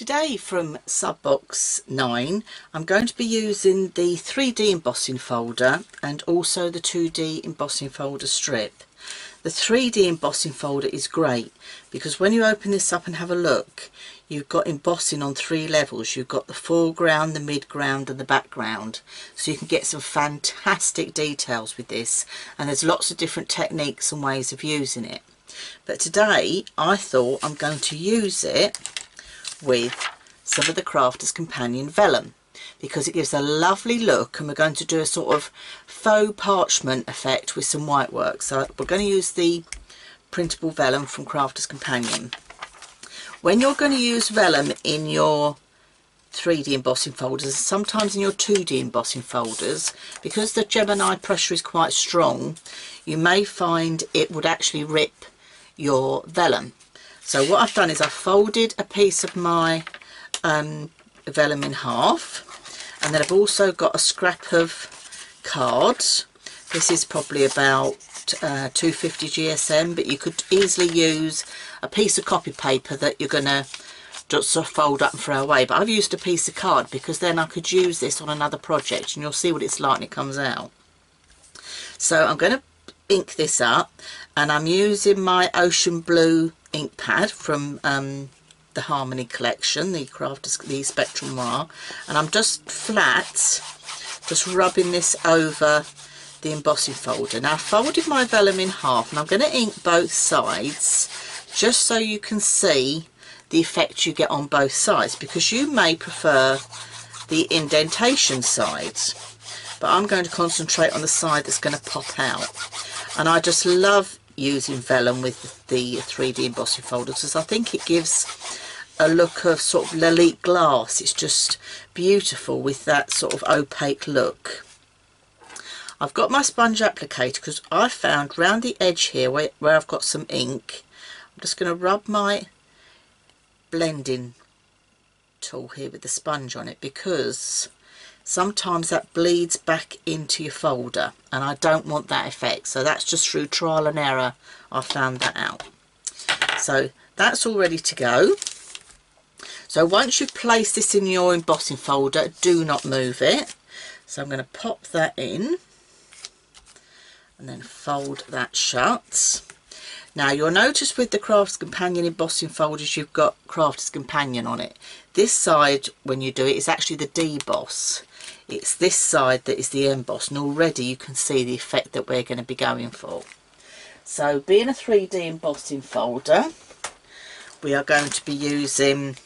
Today from Subbox 9 I'm going to be using the 3D embossing folder and also the 2D embossing folder strip. The 3D embossing folder is great because when you open this up and have a look, you've got embossing on 3 levels. You've got the foreground, the midground and the background, so you can get some fantastic details with this, and there's lots of different techniques and ways of using it. But today I thought I'm going to use it with some of the Crafter's Companion Vellum because it gives a lovely look, and we're going to do a sort of faux parchment effect with some white work. So we're going to use the printable vellum from Crafter's Companion. When you're going to use vellum in your 3D embossing folders, sometimes in your 2D embossing folders, because the Gemini pressure is quite strong, you may find it would actually rip your vellum. So what I've done is I've folded a piece of my vellum in half, and then I've also got a scrap of card. This is probably about 250 GSM, but you could easily use a piece of copy paper that you're going to just sort of fold up and throw away. But I've used a piece of card because then I could use this on another project, and you'll see what it's like when it comes out. So I'm going to ink this up, and I'm using my ocean blue ink pad from the Harmony collection, the Spectrum Noir, and I'm just rubbing this over the embossing folder. Now I've folded my vellum in half, and I'm going to ink both sides just so you can see the effect you get on both sides, because you may prefer the indentation sides, but I'm going to concentrate on the side that's going to pop out. And I just love using vellum with the 3D embossing folder because I think it gives a look of sort of Lalique glass. It's just beautiful with that sort of opaque look. I've got my sponge applicator because I found round the edge here where I've got some ink. I'm just going to rub my blending tool here with the sponge on it, because sometimes that bleeds back into your folder and I don't want that effect. So that's just through trial and error I found that out. So that's all ready to go. So once you've placed this in your embossing folder, do not move it. So I'm going to pop that in and then fold that shut. Now you'll notice with the Crafter's Companion embossing folders you've got Crafter's Companion on it. This side, when you do it, is actually the deboss. It's this side that is the emboss, and already you can see the effect that we're going to be going for. So being a 3D embossing folder, we are going to be using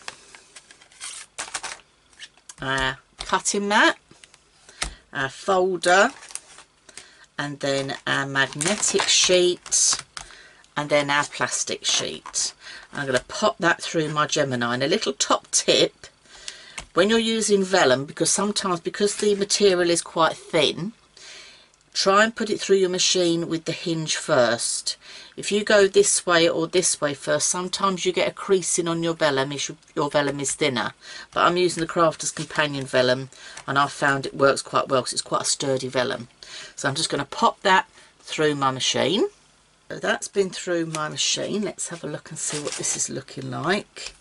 our cutting mat, our folder, and then our magnetic sheet, and then our plastic sheet. I'm going to pop that through my Gemini. And a little top tip, when you're using vellum, because sometimes because the material is quite thin, try and put it through your machine with the hinge first. If you go this way or this way first, sometimes you get a creasing on your vellum if your vellum is thinner. But I'm using the Crafter's Companion vellum, and I've found it works quite well because it's quite a sturdy vellum. So I'm just going to pop that through my machine. So that's been through my machine. Let's have a look and see what this is looking like.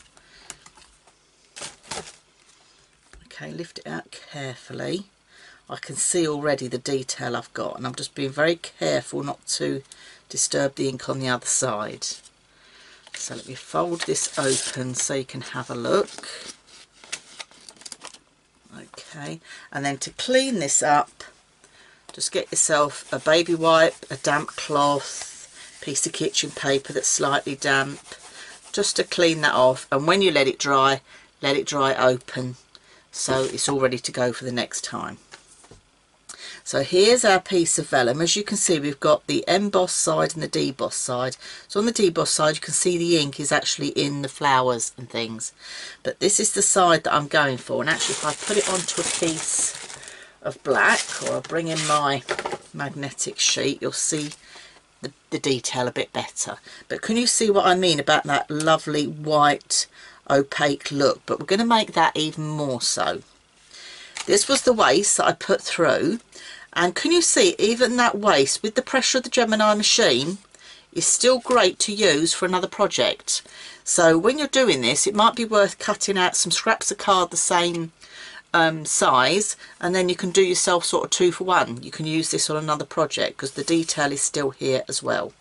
Okay, lift it out carefully. I can see already the detail I've got, and I'm just being very careful not to disturb the ink on the other side. So let me fold this open so you can have a look. Okay, and then to clean this up, just get yourself a baby wipe, a damp cloth, piece of kitchen paper that's slightly damp, just to clean that off, and when you let it dry open so it's all ready to go for the next time. So here's our piece of vellum. As you can see, we've got the emboss side and the deboss side. So on the deboss side you can see the ink is actually in the flowers and things, but this is the side that I'm going for. And actually if I put it onto a piece of black, or I bring in my magnetic sheet, you'll see the detail a bit better. But can you see what I mean about that lovely white opaque look? But we're going to make that even more so. This was the waste that I put through, and can you see even that waste with the pressure of the Gemini machine is still great to use for another project. So when you're doing this, it might be worth cutting out some scraps of card the same size, and then you can do yourself sort of 2 for 1. You can use this on another project because the detail is still here as well.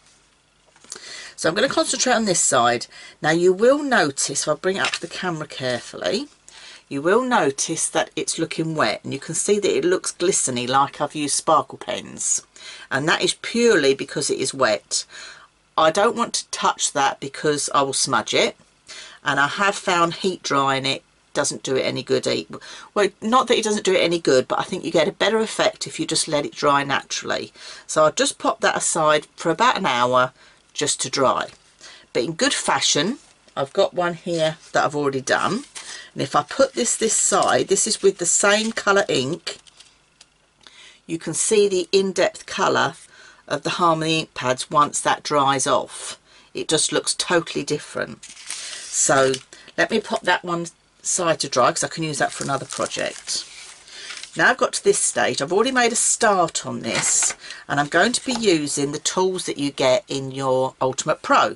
So I'm going to concentrate on this side. Now you will notice, if I bring it up to the camera carefully, you will notice that it's looking wet, and you can see that it looks glistening like I've used sparkle pens, and that is purely because it is wet. I don't want to touch that because I will smudge it, and I have found heat drying it doesn't do it any good. Well, not that it doesn't do it any good, but I think you get a better effect if you just let it dry naturally. So I'll just pop that aside for about an hour just to dry. But in good fashion, I've got one here that I've already done, and if I put this side, this is with the same colour ink. You can see the in-depth colour of the Harmony ink pads once that dries off. It just looks totally different. So let me pop that one side to dry because I can use that for another project. Now I've got to this stage, I've already made a start on this, and I'm going to be using the tools that you get in your Ultimate Pro.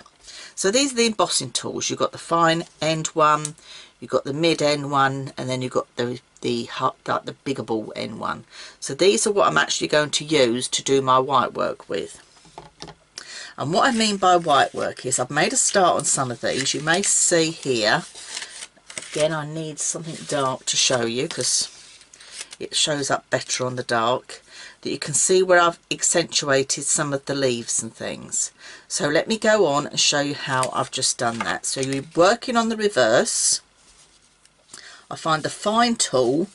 So these are the embossing tools. You've got the fine end one, you've got the mid end one, and then you've got the bigger ball end one. So these are what I'm actually going to use to do my white work with. And what I mean by white work is I've made a start on some of these. You may see here, again I need something dark to show you because it shows up better on the dark, that you can see where I've accentuated some of the leaves and things. So let me go on and show you how I've just done that. So you're working on the reverse. I find the fine tool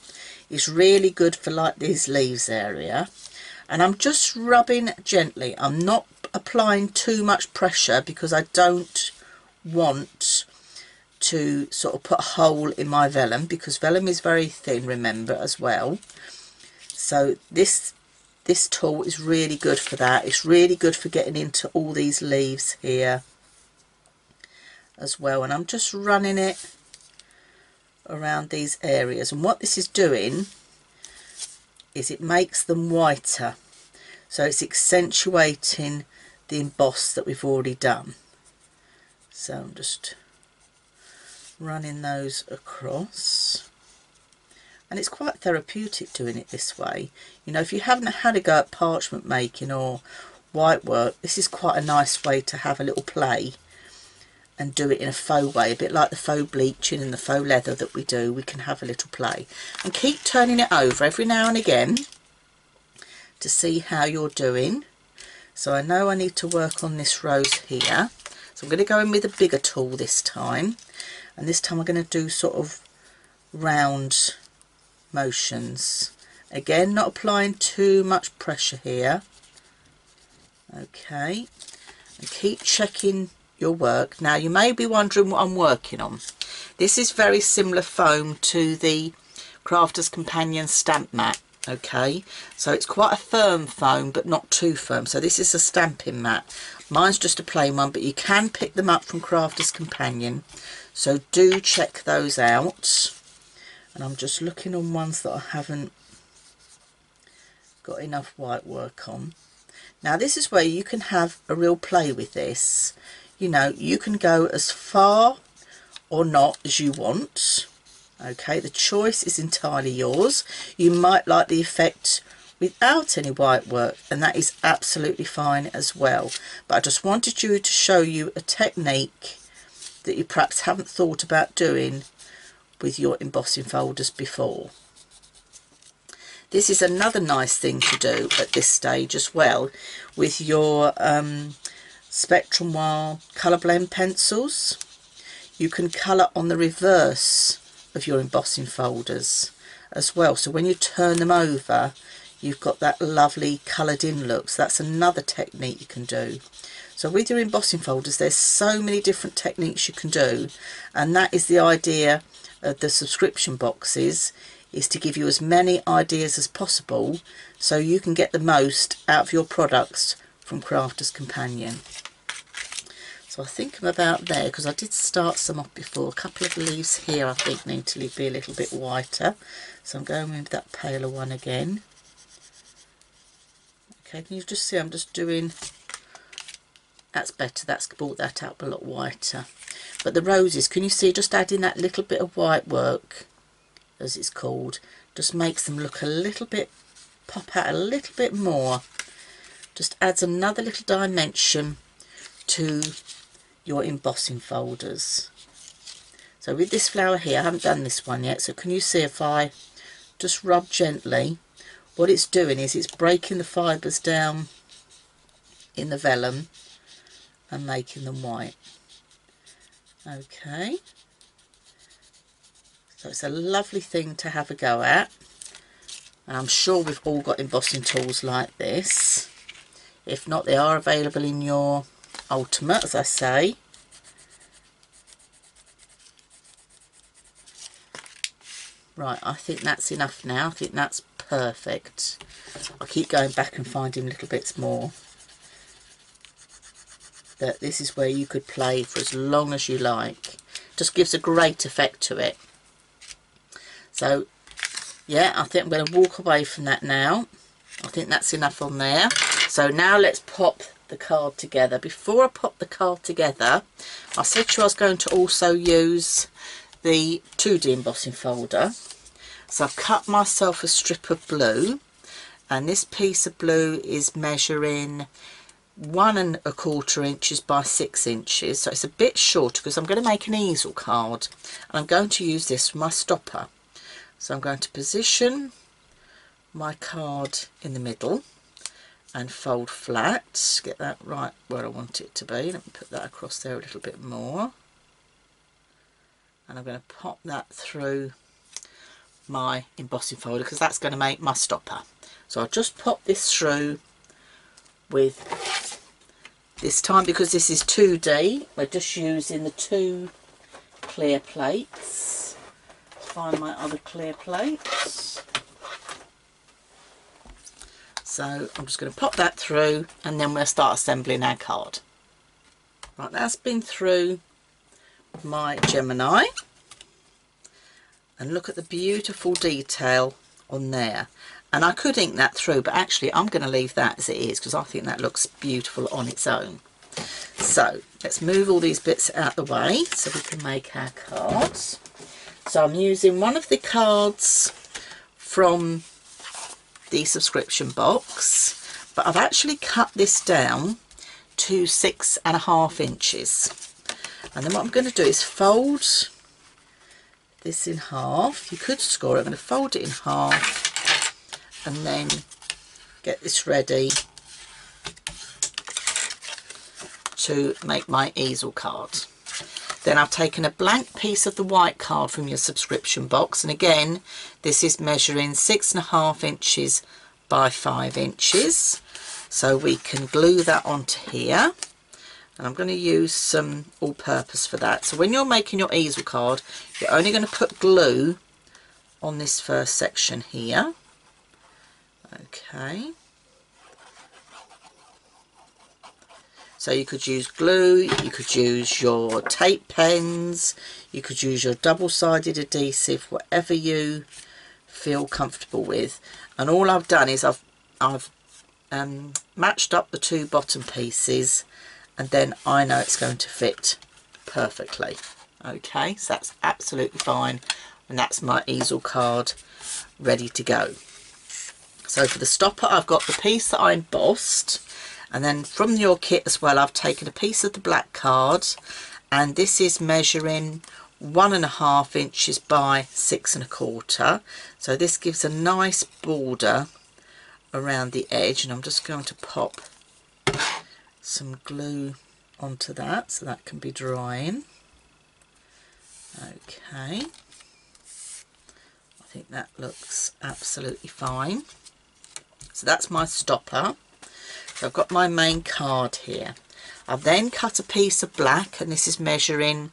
is really good for like these leaves area, and I'm just rubbing gently. I'm not applying too much pressure because I don't want to sort of put a hole in my vellum, because vellum is very thin, remember, as well. So this tool is really good for that. It's really good for getting into all these leaves here as well, and I'm just running it around these areas, and what this is doing is it makes them whiter, so it's accentuating the emboss that we've already done. So I'm just running those across, and it's quite therapeutic doing it this way. You know, if you haven't had a go at parchment making or white work, this is quite a nice way to have a little play and do it in a faux way, a bit like the faux bleaching and the faux leather that we do. We can have a little play and keep turning it over every now and again to see how you're doing. So I know I need to work on this rose here, so I'm going to go in with a bigger tool this time, and this time I'm going to do sort of round motions. Again, not applying too much pressure here. Okay, and keep checking your work. Now you may be wondering what I'm working on. This is very similar foam to the Crafter's Companion stamp mat. Okay, so it's quite a firm foam but not too firm. So this is a stamping mat. Mine's just a plain one, but you can pick them up from Crafter's Companion, so do check those out. And I'm just looking on ones that I haven't got enough white work on. Now this is where you can have a real play with this. You know, you can go as far or not as you want. Okay, the choice is entirely yours. You might like the effect without any white work, and that is absolutely fine as well. But I just wanted you to show you a technique that you perhaps haven't thought about doing with your embossing folders before. This is another nice thing to do at this stage as well with your Spectrum Noir colour blend pencils. You can colour on the reverse of your embossing folders as well, so when you turn them over you've got that lovely coloured in look. So that's another technique you can do. So with your embossing folders there's so many different techniques you can do, and that is the idea of the subscription boxes, is to give you as many ideas as possible so you can get the most out of your products from Crafter's Companion. So I think I'm about there, because I did start some off before. A couple of leaves here I think need to be a little bit whiter, so I'm going with that paler one again. Okay, can you just see I'm just doing That's better, that's brought that up a lot whiter. But the roses, can you see, just adding that little bit of white work, as it's called, just makes them look a little bit, pop out a little bit more. Just adds another little dimension to your embossing folders. So with this flower here, I haven't done this one yet, so can you see if I just rub gently, what it's doing is it's breaking the fibres down in the vellum and making them white. Okay, so it's a lovely thing to have a go at, and I'm sure we've all got embossing tools like this. If not, they are available in your Ultimate, as I say. Right, I think that's enough now. I think that's perfect. I'll keep going back and finding little bits more. That this is where you could play for as long as you like. Just gives a great effect to it. So yeah, I think I'm going to walk away from that now. I think that's enough on there. So now let's pop the card together. Before I pop the card together, I said to you I was going to also use the 2D embossing folder. So I've cut myself a strip of blue, and this piece of blue is measuring 1 1/4 inches by 6 inches, so it's a bit shorter because I'm going to make an easel card, and I'm going to use this for my stopper. So I'm going to position my card in the middle and fold flat, get that right where I want it to be. Let me put that across there a little bit more, and I'm going to pop that through my embossing folder because that's going to make my stopper. So I'll just pop this through with this time, because this is 2D, we're just using the 2 clear plates. Let's find my other clear plates. So I'm just going to pop that through, and then we'll start assembling our card. Right, that's been through my Gemini, and look at the beautiful detail on there. And I could ink that through, but actually I'm going to leave that as it is because I think that looks beautiful on its own. So let's move all these bits out the way so we can make our cards. So I'm using one of the cards from the subscription box, but I've actually cut this down to 6.5 inches. And then what I'm going to do is fold this in half. You could score it. I'm going to fold it in half and then get this ready to make my easel card. Then I've taken a blank piece of the white card from your subscription box, and again this is measuring 6.5 inches by 5 inches, so we can glue that onto here. And I'm going to use some all-purpose for that. So when you're making your easel card, you're only going to put glue on this first section here. Okay. So you could use glue, you could use your tape pens, you could use your double-sided adhesive, whatever you feel comfortable with. And all I've done is I've matched up the 2 bottom pieces, and then I know it's going to fit perfectly. Okay, so that's absolutely fine, and that's my easel card ready to go. So for the stopper, I've got the piece that I embossed, and then from your kit as well, I've taken a piece of the black card, and this is measuring 1.5 inches by 6.25. So this gives a nice border around the edge, and I'm just going to pop some glue onto that so that can be drying. Okay, I think that looks absolutely fine. So that's my stopper. So I've got my main card here. I've then cut a piece of black, and this is measuring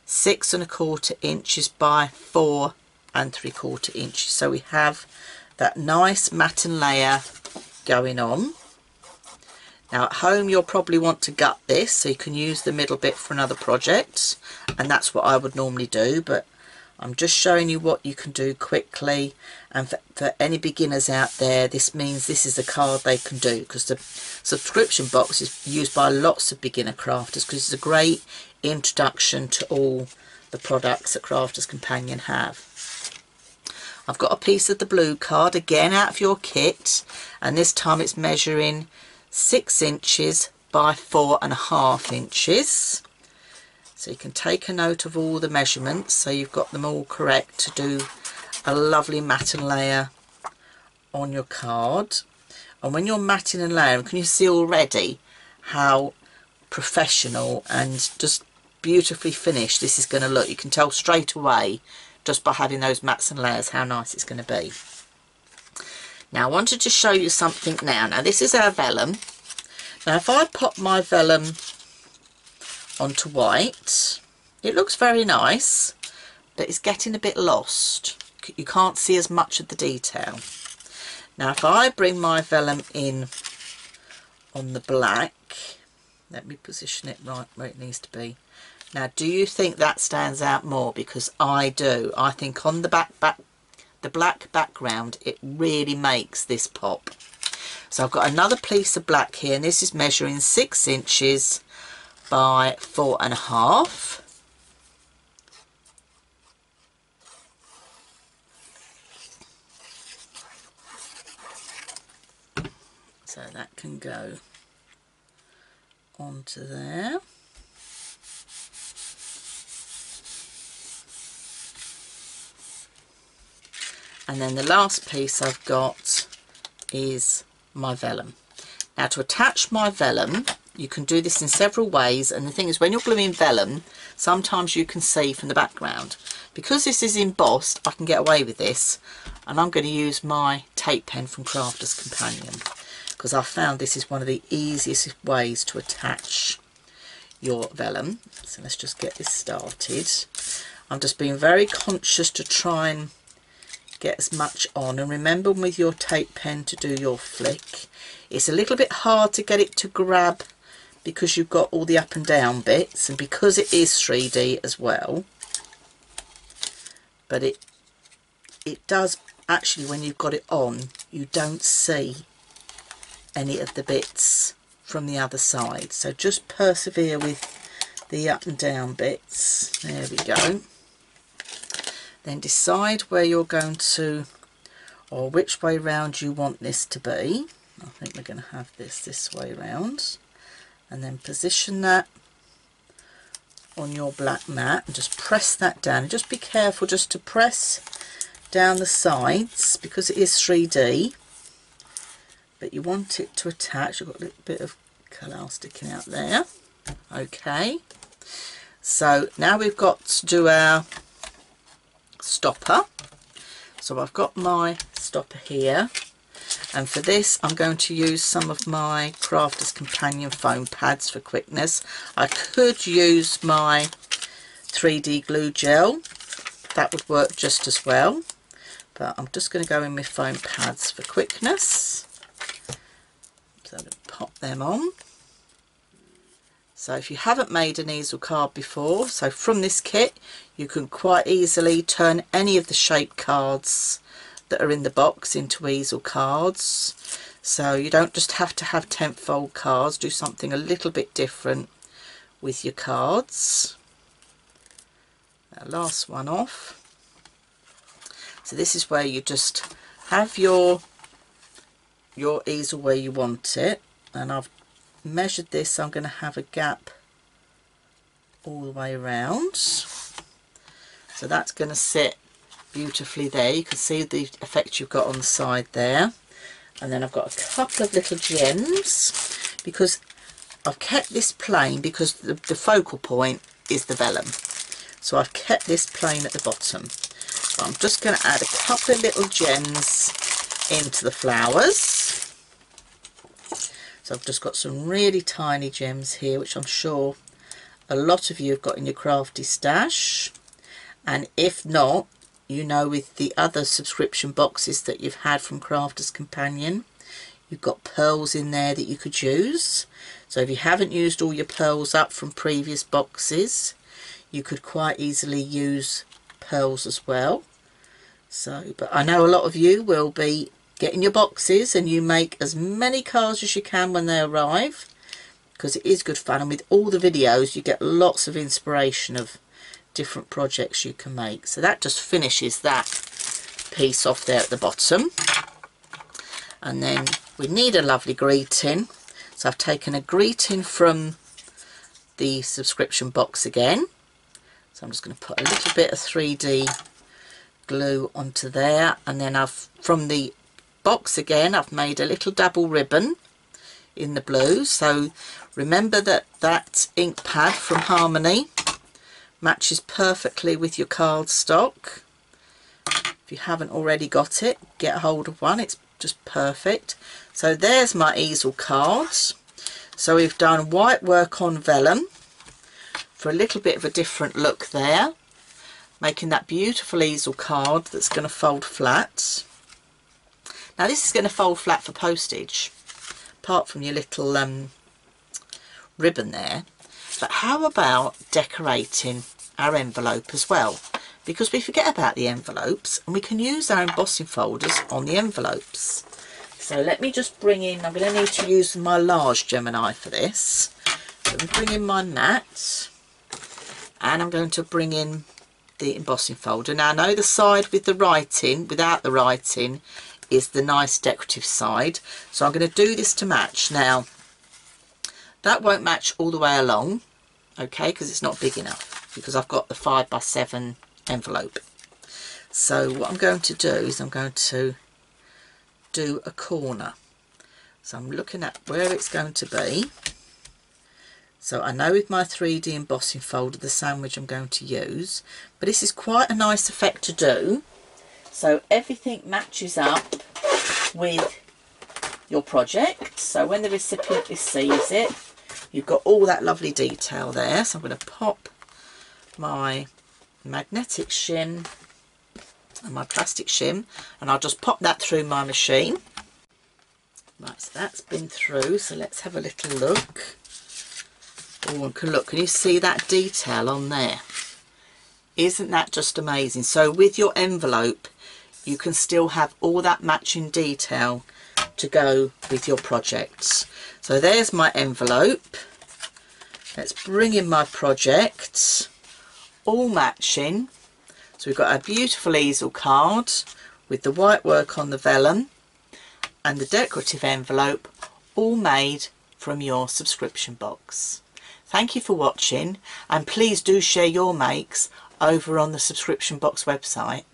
6.25 inches by 4.75 inches. So we have that nice matten layer going on. Now at home you'll probably want to gut this so you can use the middle bit for another project, and that's what I would normally do, but I'm just showing you what you can do quickly, and for any beginners out there, this means this is a card they can do, because the subscription box is used by lots of beginner crafters because it's a great introduction to all the products that Crafters Companion have. I've got a piece of the blue card, again out of your kit, and this time it's measuring 6 inches by 4.5 inches. So you can take a note of all the measurements so you've got them all correct to do a lovely mat and layer on your card. And when you're matting and layering, can you see already how professional and just beautifully finished this is going to look? You can tell straight away just by having those mats and layers how nice it's going to be. Now I wanted to show you something now. Now this is our vellum. Now if I pop my vellum onto white, it looks very nice, but it's getting a bit lost. You can't see as much of the detail. Now if I bring my vellum in on the black, let me position it right where it needs to be. Now do you think that stands out more? Because I do. I think on the the black background it really makes this pop. So I've got another piece of black here, and this is measuring 6 inches by 4.5. So that can go onto there. And then the last piece I've got is my vellum. Now to attach my vellum, you can do this in several ways, and the thing is, when you're gluing vellum, sometimes you can see from the background. Because this is embossed, I can get away with this, and I'm going to use my tape pen from Crafters Companion, because I found this is one of the easiest ways to attach your vellum. So let's just get this started. I'm just being very conscious to try and get as much on, and remember with your tape pen to do your flick. It's a little bit hard to get it to grab because you've got all the up and down bits, and because it is 3D as well, but it does actually, when you've got it on, you don't see any of the bits from the other side. So just persevere with the up and down bits. There we go. Then decide where you're going to, or which way round you want this to be. I think we're going to have this way round, and then position that on your black mat and just press that down. Just be careful just to press down the sides because it is 3D, but you want it to attach. You've got a little bit of colour sticking out there. Okay, so now we've got to do our stopper. So I've got my stopper here, and for this I'm going to use some of my Crafters Companion foam pads for quickness. I could use my 3D glue gel, that would work just as well, but I'm just going to go in with foam pads for quickness. So I'm going to pop them on. So if you haven't made an easel card before, so from this kit you can quite easily turn any of the shape cards that are in the box into easel cards. So you don't just have to have 10-fold cards, do something a little bit different with your cards. Now, last one off. So this is where you just have your easel where you want it, and I've measured this, so I'm going to have a gap all the way around, so that's going to sit beautifully there. You can see the effect you've got on the side there. And then I've got a couple of little gems, because I've kept this plain because the focal point is the vellum, so I've kept this plain at the bottom. So I'm just going to add a couple of little gems into the flowers. So I've just got some really tiny gems here, which I'm sure a lot of you have got in your crafty stash. And if not, you know, with the other subscription boxes that you've had from Crafters Companion, you've got pearls in there that you could use. So if you haven't used all your pearls up from previous boxes, you could quite easily use pearls as well. So, but I know a lot of you will be getting your boxes and you make as many cards as you can when they arrive, because it is good fun, and with all the videos you get lots of inspiration of different projects you can make. So that just finishes that piece off there at the bottom. And then we need a lovely greeting. So I've taken a greeting from the subscription box again. So I'm just going to put a little bit of 3D glue onto there, and then from the box again I've made a little double ribbon in the blue. So remember that that ink pad from Harmony matches perfectly with your cardstock. If you haven't already got it, get a hold of one, it's just perfect. So there's my easel cards. So we've done white work on vellum for a little bit of a different look there, making that beautiful easel card that's going to fold flat. Now this is going to fold flat for postage, apart from your little ribbon there. But how about decorating our envelope as well? Because we forget about the envelopes, and we can use our embossing folders on the envelopes. So let me just bring in, I'm going to need to use my large Gemini for this. So I'm bring in my mat, and I'm going to bring in the embossing folder. Now I know the side with the writing, without the writing, is the nice decorative side. So I'm going to do this to match. Now that won't match all the way along, okay, because it's not big enough, because I've got the 5x7 envelope. So what I'm going to do is I'm going to do a corner. So I'm looking at where it's going to be. So I know with my 3D embossing folder the sandwich I'm going to use, but this is quite a nice effect to do, so everything matches up with your project. So when the recipient receives it, you've got all that lovely detail there. So I'm going to pop my magnetic shim and my plastic shim, and I'll just pop that through my machine. Right, so that's been through, so let's have a little look. Oh, and can you see that detail on there? Isn't that just amazing? So with your envelope you can still have all that matching detail to go with your projects. So there's my envelope. Let's bring in my projects, all matching. So we've got our beautiful easel card with the white work on the vellum and the decorative envelope, all made from your subscription box. Thank you for watching, and please do share your makes over on the subscription box website.